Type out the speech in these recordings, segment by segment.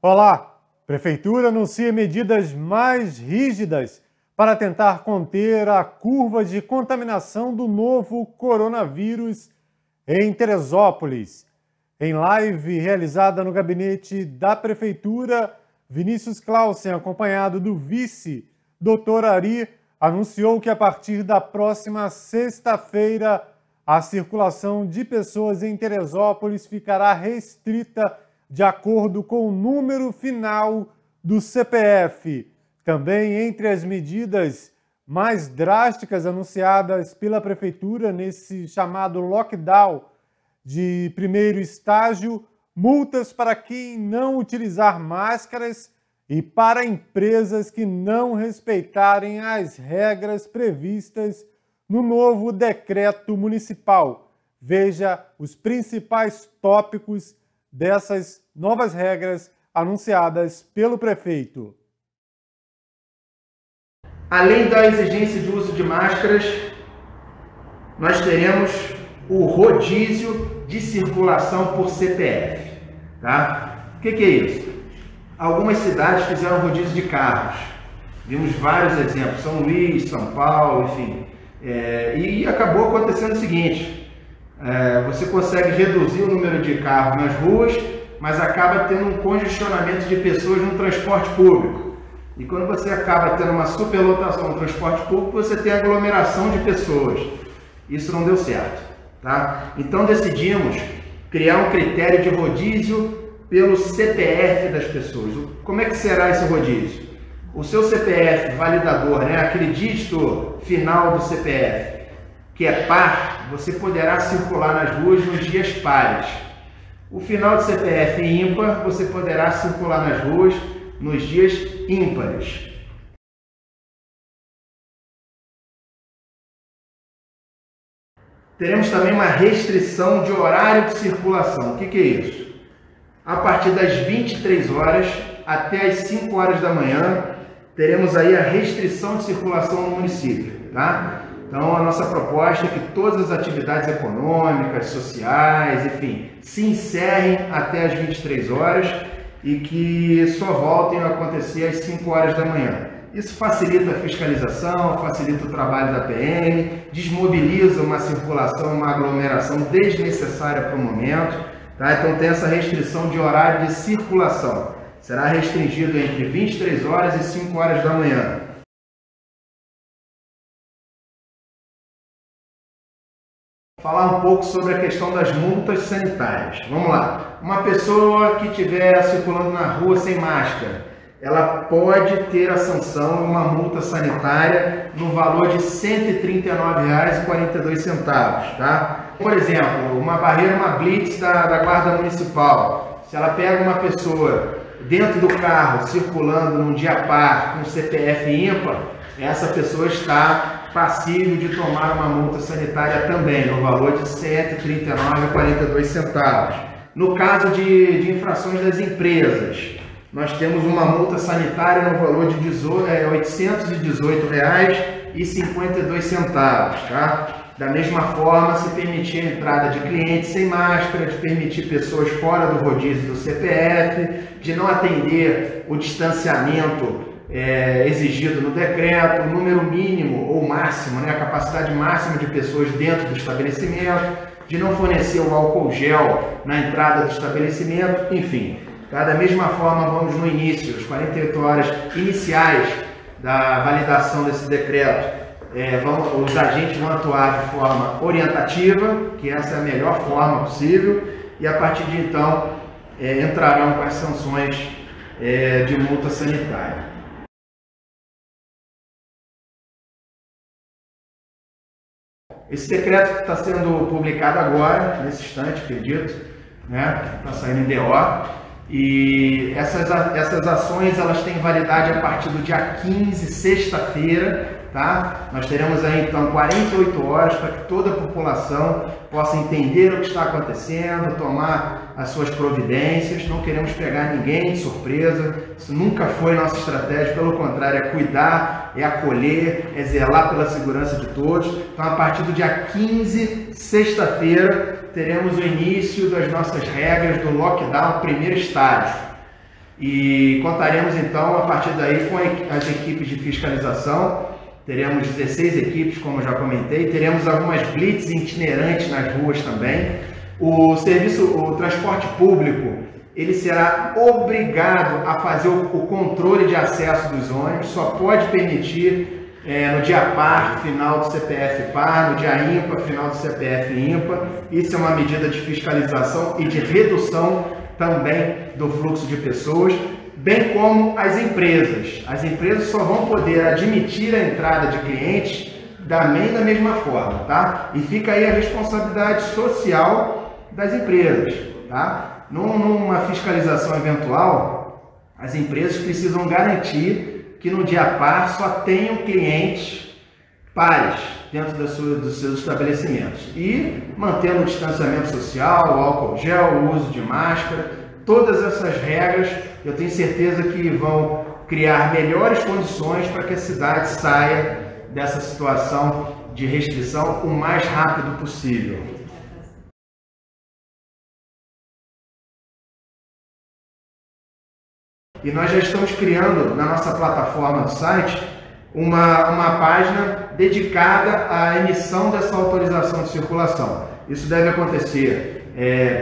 Olá! Prefeitura anuncia medidas mais rígidas para tentar conter a curva de contaminação do novo coronavírus em Teresópolis. Em live realizada no gabinete da Prefeitura, Vinícius Clausen, acompanhado do vice, Dr. Ari, anunciou que a partir da próxima sexta-feira, a circulação de pessoas em Teresópolis ficará restrita de acordo com o número final do CPF. Também entre as medidas mais drásticas anunciadas pela Prefeitura nesse chamado lockdown de primeiro estágio, multas para quem não utilizar máscaras e para empresas que não respeitarem as regras previstas no novo decreto municipal. Veja os principais tópicos dessas novas regras anunciadas pelo prefeito. Além da exigência de uso de máscaras, nós teremos o rodízio de circulação por CPF. Tá? O que é isso? Algumas cidades fizeram rodízio de carros. Vimos vários exemplos, São Luís, São Paulo, enfim. E acabou acontecendo o seguinte, você consegue reduzir o número de carros nas ruas, mas acaba tendo um congestionamento de pessoas no transporte público. E quando você acaba tendo uma superlotação no transporte público, você tem aglomeração de pessoas. Isso não deu certo. Tá? Então decidimos criar um critério de rodízio pelo CPF das pessoas. Como é que será esse rodízio? O seu CPF validador, aquele dígito final do CPF, que é par, você poderá circular nas ruas nos dias pares. O final do CPF ímpar, você poderá circular nas ruas nos dias ímpares. Teremos também uma restrição de horário de circulação. O que é isso? A partir das 23 horas até as 5 horas da manhã, teremos aí a restrição de circulação no município. Tá? Então, a nossa proposta é que todas as atividades econômicas, sociais, enfim, se encerrem até as 23 horas e que só voltem a acontecer às 5 horas da manhã. Isso facilita a fiscalização, facilita o trabalho da PM, desmobiliza uma circulação, uma aglomeração desnecessária para o momento. Tá? Então tem essa restrição de horário de circulação. Será restringido entre 23 horas e 5 horas da manhã. Falar um pouco sobre a questão das multas sanitárias. Vamos lá. Uma pessoa que estiver circulando na rua sem máscara, ela pode ter a sanção de uma multa sanitária no valor de R$ 139,42. Tá? Por exemplo, uma barreira, uma blitz da Guarda Municipal. Se ela pega uma pessoa dentro do carro circulando num dia par com CPF ímpar, essa pessoa está passível de tomar uma multa sanitária também, no valor de R$ 139,42. No caso de infrações das empresas, nós temos uma multa sanitária no valor de R$ 818,52. Tá? Da mesma forma, se permitir a entrada de clientes sem máscara, de permitir pessoas fora do rodízio do CPF, de não atender o distanciamento exigido no decreto, o número mínimo ou máximo, a capacidade máxima de pessoas dentro do estabelecimento, de não fornecer o álcool gel na entrada do estabelecimento, enfim. Tá? Da mesma forma, vamos no início, as 48 horas iniciais da validação desse decreto, os agentes vão atuar de forma orientativa, que essa é a melhor forma possível, e a partir de então entrarão com as sanções de multa sanitária. Esse decreto está sendo publicado agora, nesse instante, acredito, está saindo em DO, e essas ações elas têm validade a partir do dia 15, sexta-feira. Tá? Nós teremos aí então 48 horas para que toda a população possa entender o que está acontecendo, tomar as suas providências. Não queremos pegar ninguém de surpresa, isso nunca foi nossa estratégia, pelo contrário, é cuidar, é acolher, é zelar pela segurança de todos. Então, a partir do dia 15, sexta-feira, teremos o início das nossas regras do lockdown primeiro estágio. E contaremos então a partir daí com as equipes de fiscalização. Teremos 16 equipes, como já comentei, teremos algumas blitz itinerantes nas ruas também. O transporte público, ele será obrigado a fazer o controle de acesso dos ônibus, só pode permitir no dia par, final do CPF par, no dia ímpar, final do CPF ímpar. Isso é uma medida de fiscalização e de redução também do fluxo de pessoas, bem como as empresas. As empresas só vão poder admitir a entrada de clientes da mesma forma, tá? E fica aí a responsabilidade social das empresas, tá? Numa fiscalização eventual, as empresas precisam garantir que no dia par só tenham clientes pares dentro dos seus estabelecimentos e mantendo o distanciamento social, o álcool gel, o uso de máscara, todas essas regras eu tenho certeza que vão criar melhores condições para que a cidade saia dessa situação de restrição o mais rápido possível. E nós já estamos criando na nossa plataforma do site uma página dedicada à emissão dessa autorização de circulação. Isso deve acontecer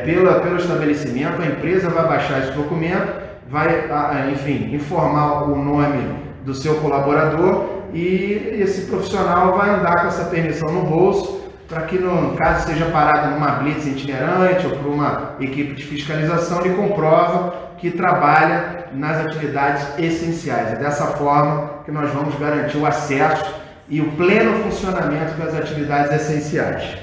pelo estabelecimento, a empresa vai baixar esse documento, vai, enfim, informar o nome do seu colaborador e esse profissional vai andar com essa permissão no bolso para que, no caso seja parado numa blitz itinerante ou por uma equipe de fiscalização, ele comprova que trabalha nas atividades essenciais. É dessa forma que nós vamos garantir o acesso e o pleno funcionamento das atividades essenciais.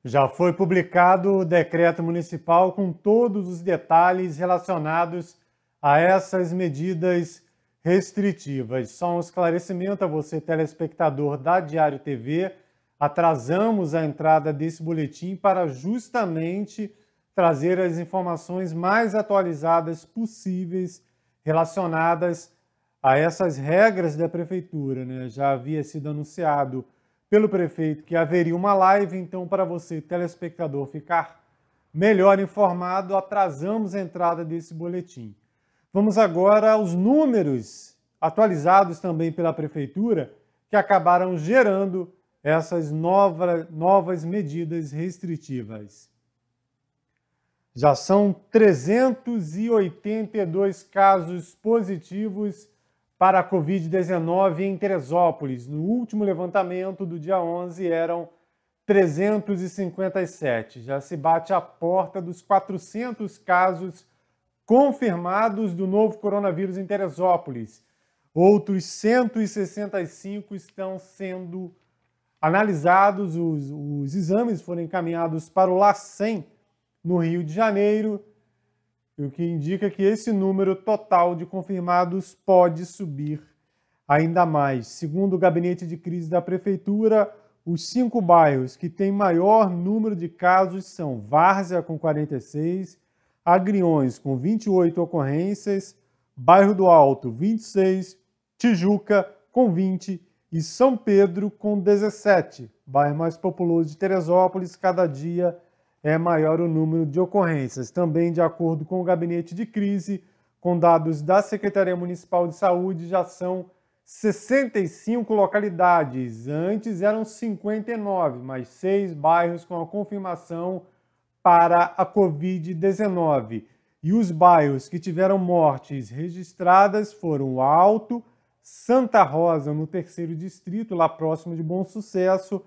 Já foi publicado o decreto municipal com todos os detalhes relacionados a essas medidas restritivas. Só um esclarecimento a você, telespectador da Diário TV, atrasamos a entrada desse boletim para justamente trazer as informações mais atualizadas possíveis relacionadas a essas regras da Prefeitura, né? Já havia sido anunciado pelo prefeito que haveria uma live, então para você, telespectador, ficar melhor informado, atrasamos a entrada desse boletim. Vamos agora aos números atualizados também pela Prefeitura que acabaram gerando essas novas medidas restritivas. Já são 382 casos positivos para a Covid-19 em Teresópolis. No último levantamento do dia 11 eram 357. Já se bate a porta dos 400 casos confirmados do novo coronavírus em Teresópolis. Outros 165 estão sendo analisados, os exames foram encaminhados para o LACEN, no Rio de Janeiro, o que indica que esse número total de confirmados pode subir ainda mais. Segundo o Gabinete de Crise da Prefeitura, os 5 bairros que têm maior número de casos são Várzea, com 46, Agriões, com 28 ocorrências, Bairro do Alto, 26, Tijuca, com 20 e São Pedro, com 17. Bairro mais populoso de Teresópolis, cada dia é maior o número de ocorrências. Também, de acordo com o Gabinete de Crise, com dados da Secretaria Municipal de Saúde, já são 65 localidades. Antes eram 59, mais 6 bairros com a confirmação para a Covid-19. E os bairros que tiveram mortes registradas foram o Alto, Santa Rosa, no 3º distrito, lá próximo de Bom Sucesso,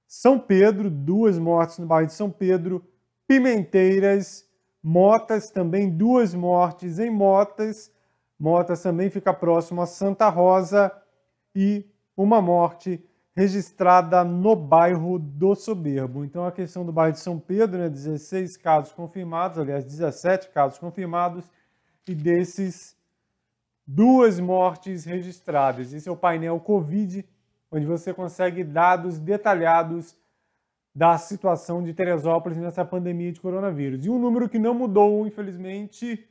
São Pedro, 2 mortes no bairro de São Pedro, Pimenteiras, Motas, também 2 mortes em Motas. Motas também fica próximo a Santa Rosa e uma morte registrada no bairro do Soberbo. Então a questão do bairro de São Pedro, né, 16 casos confirmados, aliás, 17 casos confirmados, e desses 2 mortes registradas. Esse é o painel Covid, onde você consegue dados detalhados da situação de Teresópolis nessa pandemia de coronavírus. E um número que não mudou, infelizmente,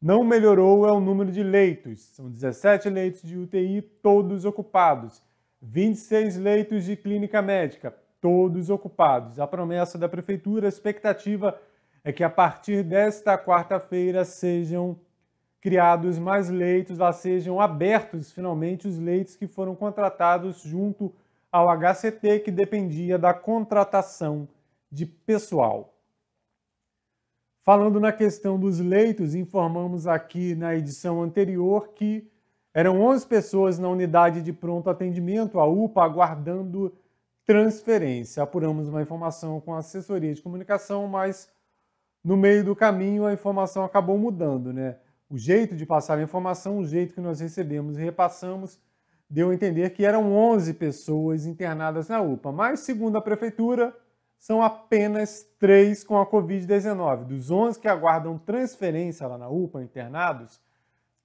não melhorou, é o número de leitos. São 17 leitos de UTI, todos ocupados. 26 leitos de clínica médica, todos ocupados. A promessa da Prefeitura, a expectativa é que a partir desta quarta-feira sejam criados mais leitos, sejam abertos finalmente os leitos que foram contratados junto ao HCT, que dependia da contratação de pessoal. Falando na questão dos leitos, informamos aqui na edição anterior que eram 11 pessoas na unidade de pronto atendimento, a UPA, aguardando transferência. Apuramos uma informação com a assessoria de comunicação, mas no meio do caminho a informação acabou mudando, né? O jeito de passar a informação, o jeito que nós recebemos e repassamos, deu a entender que eram 11 pessoas internadas na UPA, mas, segundo a Prefeitura, são apenas 3 com a Covid-19. Dos 11 que aguardam transferência lá na UPA, internados,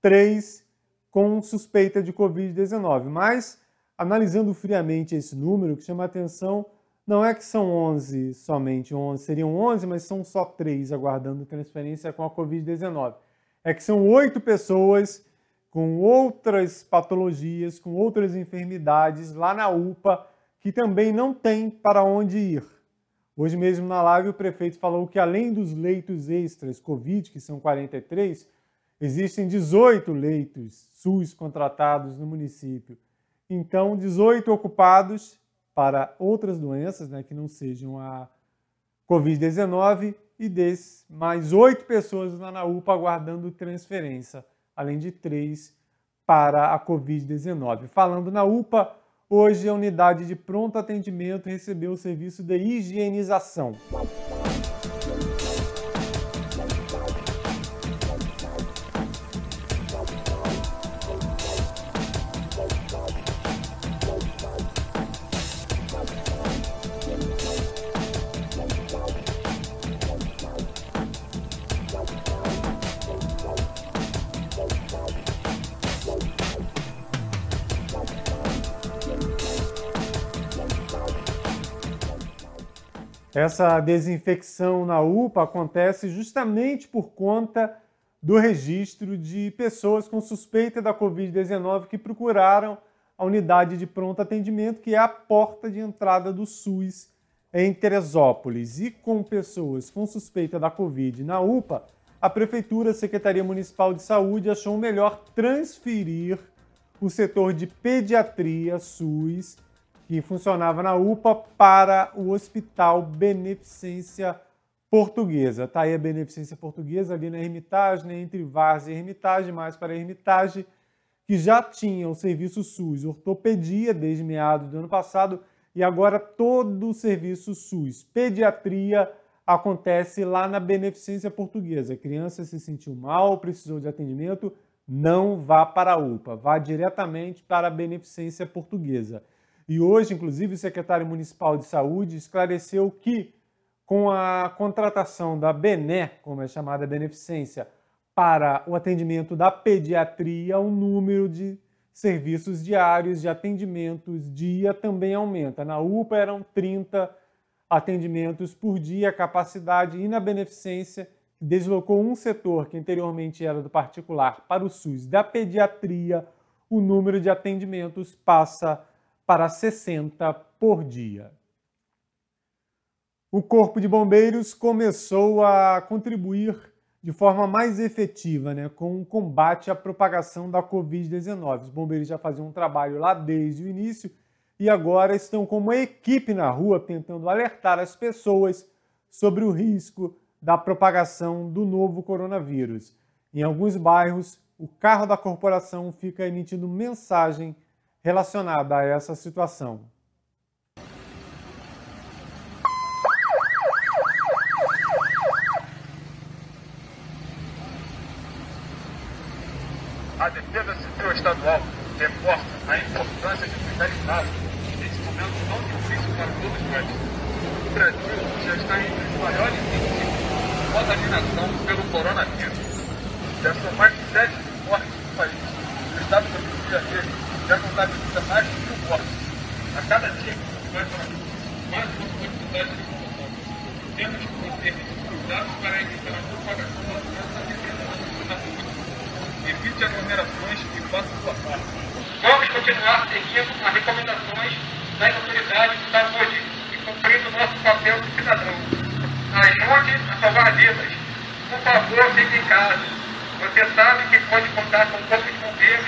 3 com suspeita de Covid-19. Mas, analisando friamente esse número, o que chama a atenção não é que são 11, somente 11, seriam 11, mas são só 3 aguardando transferência com a Covid-19. É que são 8 pessoas com outras patologias, com outras enfermidades lá na UPA, que também não tem para onde ir. Hoje mesmo na live o prefeito falou que além dos leitos extras Covid, que são 43, existem 18 leitos SUS contratados no município. Então, 18 ocupados para outras doenças, né, que não sejam a Covid-19, e desses, mais 8 pessoas lá na UPA aguardando transferência, além de 3 para a Covid-19. Falando na UPA, hoje a unidade de pronto atendimento recebeu o serviço de higienização. Essa desinfecção na UPA acontece justamente por conta do registro de pessoas com suspeita da Covid-19 que procuraram a unidade de pronto atendimento, que é a porta de entrada do SUS em Teresópolis. E com pessoas com suspeita da Covid na UPA, a Prefeitura, a Secretaria Municipal de Saúde, achou melhor transferir o setor de pediatria SUS, que funcionava na UPA, para o Hospital Beneficência Portuguesa. Está aí a Beneficência Portuguesa ali na Hermitage, né, entre Várzea e Hermitage, mais para a Hermitage, que já tinha o serviço SUS ortopedia desde meados do ano passado, e agora todo o serviço SUS pediatria acontece lá na Beneficência Portuguesa. A criança se sentiu mal, precisou de atendimento, não vá para a UPA, vá diretamente para a Beneficência Portuguesa. E hoje, inclusive, o secretário municipal de saúde esclareceu que, com a contratação da BENE, como é chamada a beneficência, para o atendimento da pediatria, o número de serviços diários de atendimentos dia também aumenta. Na UPA eram 30 atendimentos por dia, a capacidade, e na beneficência deslocou um setor que anteriormente era do particular para o SUS da pediatria, o número de atendimentos passa para 60 por dia. O Corpo de Bombeiros começou a contribuir de forma mais efetiva, né, com o combate à propagação da Covid-19. Os bombeiros já faziam um trabalho lá desde o início e agora estão com uma equipe na rua tentando alertar as pessoas sobre o risco da propagação do novo coronavírus. Em alguns bairros, o carro da corporação fica emitindo mensagem relacionada a essa situação. A Defesa Civil Estadual reforça a importância de ficar em casa nesse momento tão difícil para todos nós. O Brasil já está entre os maiores índices de contaminação pelo coronavírus. Já são mais de 7 mortes no país. O estado do Rio de Janeiro já contabiliza mais de 1.000 mortes. A cada dia vai para mais uma quantidade de população. Temos que manter cuidados para evitar a propagação da doença e na saúde. Evite aglomerações e faça sua parte. Vamos continuar seguindo as recomendações das autoridades de saúde e cumprindo nosso papel de cidadão. Ajude a salvar vidas. Por favor, fique em casa. Você sabe que pode contar com o Corpo de Bombeiros.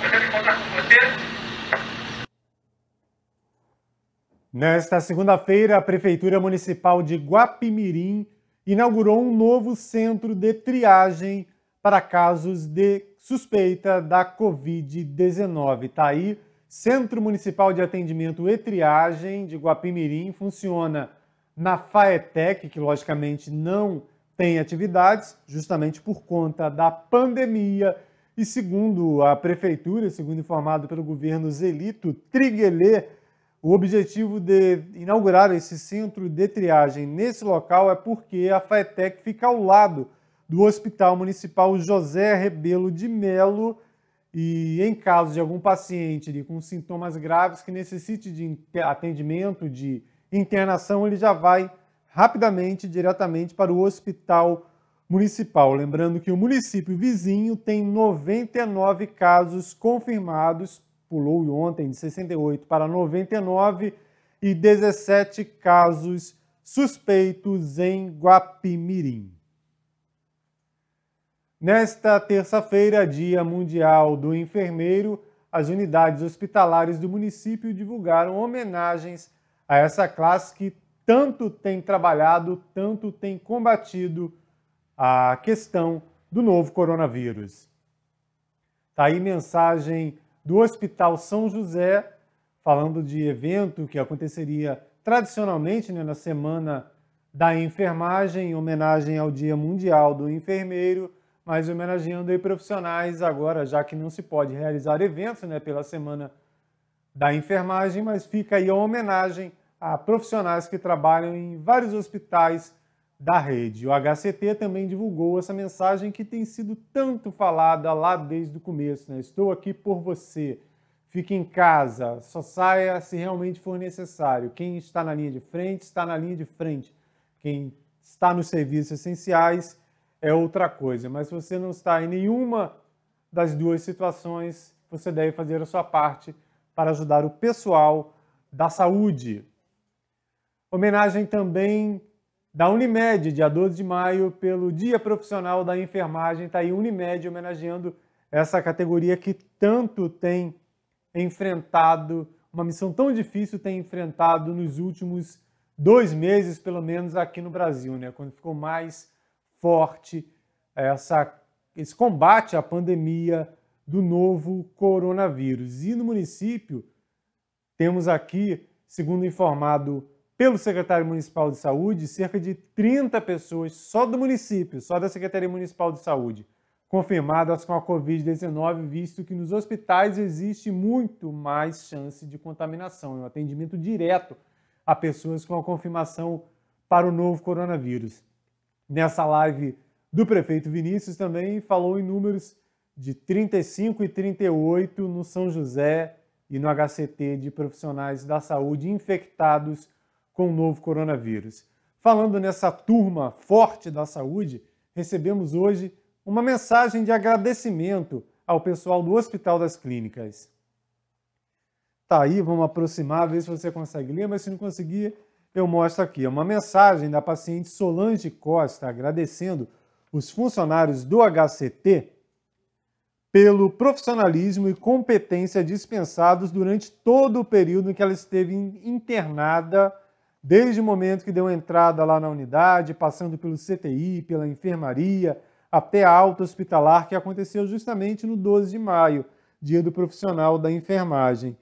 Podemos contar com você? Nesta segunda-feira, a Prefeitura Municipal de Guapimirim inaugurou um novo centro de triagem para casos de suspeita da Covid-19. Está aí, Centro Municipal de Atendimento e Triagem de Guapimirim, funciona na FAETEC, que logicamente não tem atividades, justamente por conta da pandemia. E segundo a Prefeitura, segundo informado pelo governo Zelito Triguelê, o objetivo de inaugurar esse centro de triagem nesse local é porque a FAETEC fica ao lado do Hospital Municipal José Rebelo de Melo e em caso de algum paciente com sintomas graves que necessite de atendimento, de internação, ele já vai rapidamente, diretamente para o Hospital Municipal. Lembrando que o município vizinho tem 99 casos confirmados, pulou ontem de 68 para 99 e 17 casos suspeitos em Guapimirim. Nesta terça-feira, Dia Mundial do Enfermeiro, as unidades hospitalares do município divulgaram homenagens a essa classe que tanto tem trabalhado, tanto tem combatido a questão do novo coronavírus. Está aí mensagem do Hospital São José, falando de evento que aconteceria tradicionalmente, na Semana da Enfermagem, em homenagem ao Dia Mundial do Enfermeiro, mas homenageando aí profissionais agora, já que não se pode realizar eventos, pela Semana da Enfermagem, mas fica aí a homenagem a profissionais que trabalham em vários hospitais da rede. O HCT também divulgou essa mensagem que tem sido tanto falada lá desde o começo. Estou aqui por você. Fique em casa, só saia se realmente for necessário. Quem está na linha de frente, está na linha de frente. Quem está nos serviços essenciais é outra coisa. Mas se você não está em nenhuma das duas situações, você deve fazer a sua parte para ajudar o pessoal da saúde. Homenagem também da Unimed, dia 12 de maio, pelo Dia Profissional da Enfermagem. Está aí Unimed homenageando essa categoria que tanto tem enfrentado, uma missão tão difícil tem enfrentado nos últimos 2 meses, pelo menos aqui no Brasil, quando ficou mais forte esse combate à pandemia do novo coronavírus. E no município, temos aqui, segundo informado pelo secretário municipal de saúde, cerca de 30 pessoas só do município, só da Secretaria Municipal de Saúde, confirmadas com a Covid-19, visto que nos hospitais existe muito mais chance de contaminação, um atendimento direto a pessoas com a confirmação para o novo coronavírus. Nessa live do prefeito Vinícius também falou em números de 35 e 38 no São José e no HCT de profissionais da saúde infectados com o novo coronavírus. Falando nessa turma forte da saúde, recebemos hoje uma mensagem de agradecimento ao pessoal do Hospital das Clínicas. Tá aí, vamos aproximar, ver se você consegue ler, mas se não conseguir, eu mostro aqui. É uma mensagem da paciente Solange Costa, agradecendo os funcionários do HCT pelo profissionalismo e competência dispensados durante todo o período em que ela esteve internada, desde o momento que deu entrada lá na unidade, passando pelo CTI, pela enfermaria, até a alta hospitalar, que aconteceu justamente no 12 de maio, dia do profissional da enfermagem.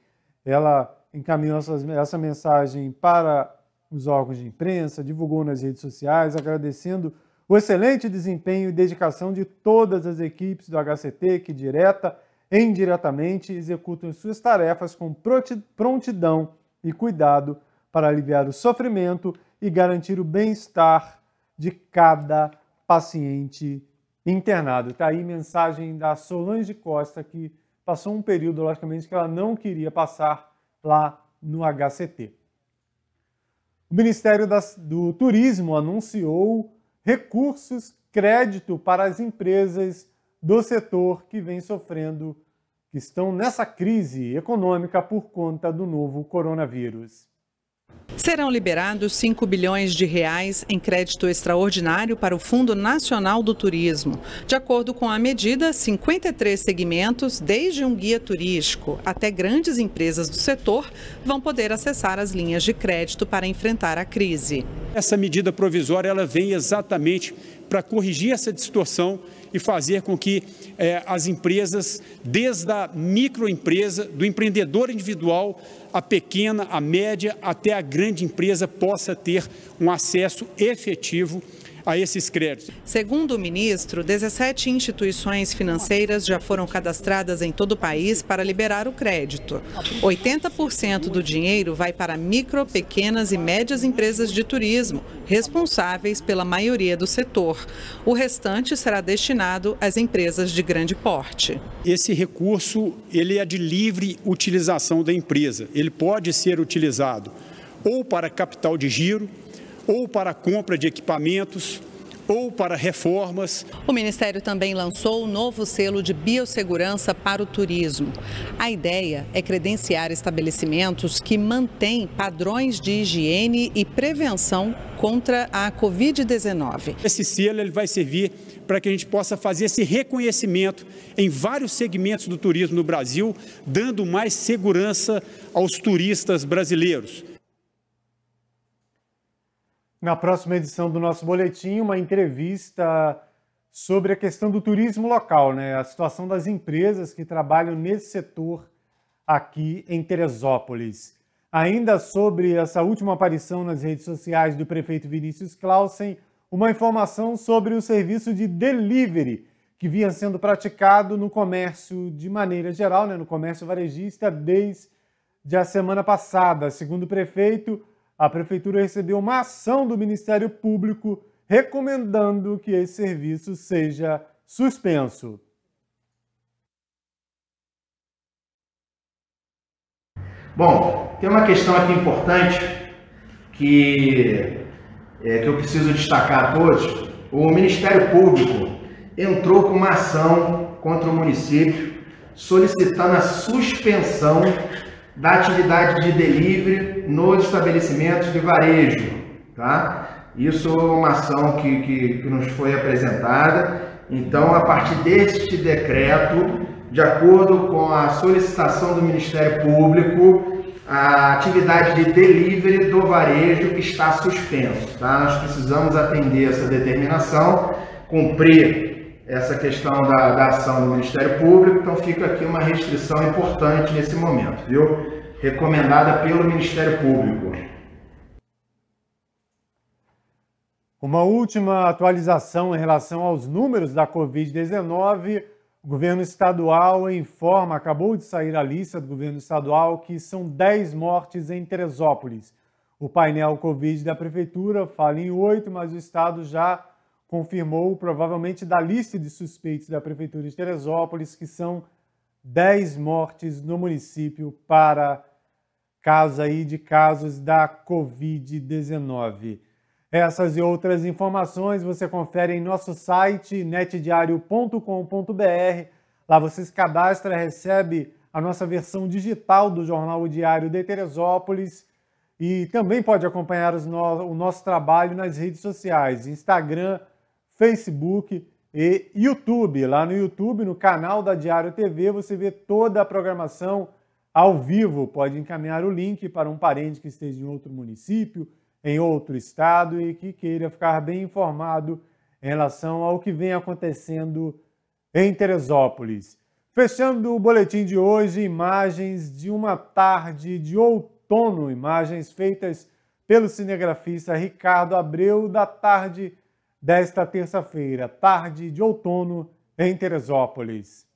Ela encaminhou essa mensagem para os órgãos de imprensa, divulgou nas redes sociais, agradecendo o excelente desempenho e dedicação de todas as equipes do HCT que, direta e indiretamente, executam suas tarefas com prontidão e cuidado para aliviar o sofrimento e garantir o bem-estar de cada paciente internado. Está aí mensagem da Solange Costa, que passou um período, logicamente, que ela não queria passar lá no HCT. O Ministério do Turismo anunciou recursos, crédito para as empresas do setor que vem sofrendo, que estão nessa crise econômica por conta do novo coronavírus. Serão liberados 5 bilhões de reais em crédito extraordinário para o Fundo Nacional do Turismo. De acordo com a medida, 53 segmentos, desde um guia turístico até grandes empresas do setor, vão poder acessar as linhas de crédito para enfrentar a crise. Essa medida provisória ela vem exatamente para corrigir essa distorção e fazer com que as empresas, desde a microempresa, do empreendedor individual, a pequena, a média, até a grande empresa, possa ter um acesso efetivo a esses créditos. Segundo o ministro, 17 instituições financeiras já foram cadastradas em todo o país para liberar o crédito. 80% do dinheiro vai para micro, pequenas e médias empresas de turismo, responsáveis pela maioria do setor. O restante será destinado às empresas de grande porte. Esse recurso ele é de livre utilização da empresa. Ele pode ser utilizado ou para capital de giro, ou para a compra de equipamentos, ou para reformas. O Ministério também lançou o novo selo de biossegurança para o turismo. A ideia é credenciar estabelecimentos que mantêm padrões de higiene e prevenção contra a Covid-19. Esse selo ele vai servir para que a gente possa fazer esse reconhecimento em vários segmentos do turismo no Brasil, dando mais segurança aos turistas brasileiros. Na próxima edição do nosso boletim, uma entrevista sobre a questão do turismo local, a situação das empresas que trabalham nesse setor aqui em Teresópolis. Ainda sobre essa última aparição nas redes sociais do prefeito Vinícius Clausen, uma informação sobre o serviço de delivery que vinha sendo praticado no comércio de maneira geral, no comércio varejista, desde a semana passada. Segundo o prefeito, a Prefeitura recebeu uma ação do Ministério Público recomendando que esse serviço seja suspenso. Bom, tem uma questão aqui importante que eu preciso destacar a todos. O Ministério Público entrou com uma ação contra o município solicitando a suspensão da atividade de delivery nos estabelecimentos de varejo, tá? Isso é uma ação que nos foi apresentada. Então, a partir deste decreto, de acordo com a solicitação do Ministério Público, a atividade de delivery do varejo está suspensa, tá? Nós precisamos atender essa determinação, cumprir essa questão da ação do Ministério Público, então fica aqui uma restrição importante nesse momento, viu? Recomendada pelo Ministério Público. Uma última atualização em relação aos números da Covid-19, o governo estadual informa, acabou de sair a lista do governo estadual, que são 10 mortes em Teresópolis. O painel Covid da Prefeitura fala em 8, mas o estado já confirmou, provavelmente da lista de suspeitos da Prefeitura de Teresópolis, que são 10 mortes no município para casos da Covid-19. Essas e outras informações você confere em nosso site netdiario.com.br. Lá você se cadastra e recebe a nossa versão digital do Jornal O Diário de Teresópolis e também pode acompanhar o nosso trabalho nas redes sociais, Instagram, Facebook e YouTube. Lá no YouTube, no canal da Diário TV, você vê toda a programação ao vivo. Pode encaminhar o link para um parente que esteja em outro município, em outro estado e que queira ficar bem informado em relação ao que vem acontecendo em Teresópolis. Fechando o boletim de hoje, imagens de uma tarde de outono, imagens feitas pelo cinegrafista Ricardo Abreu da tarde desta terça-feira, tarde de outono em Teresópolis.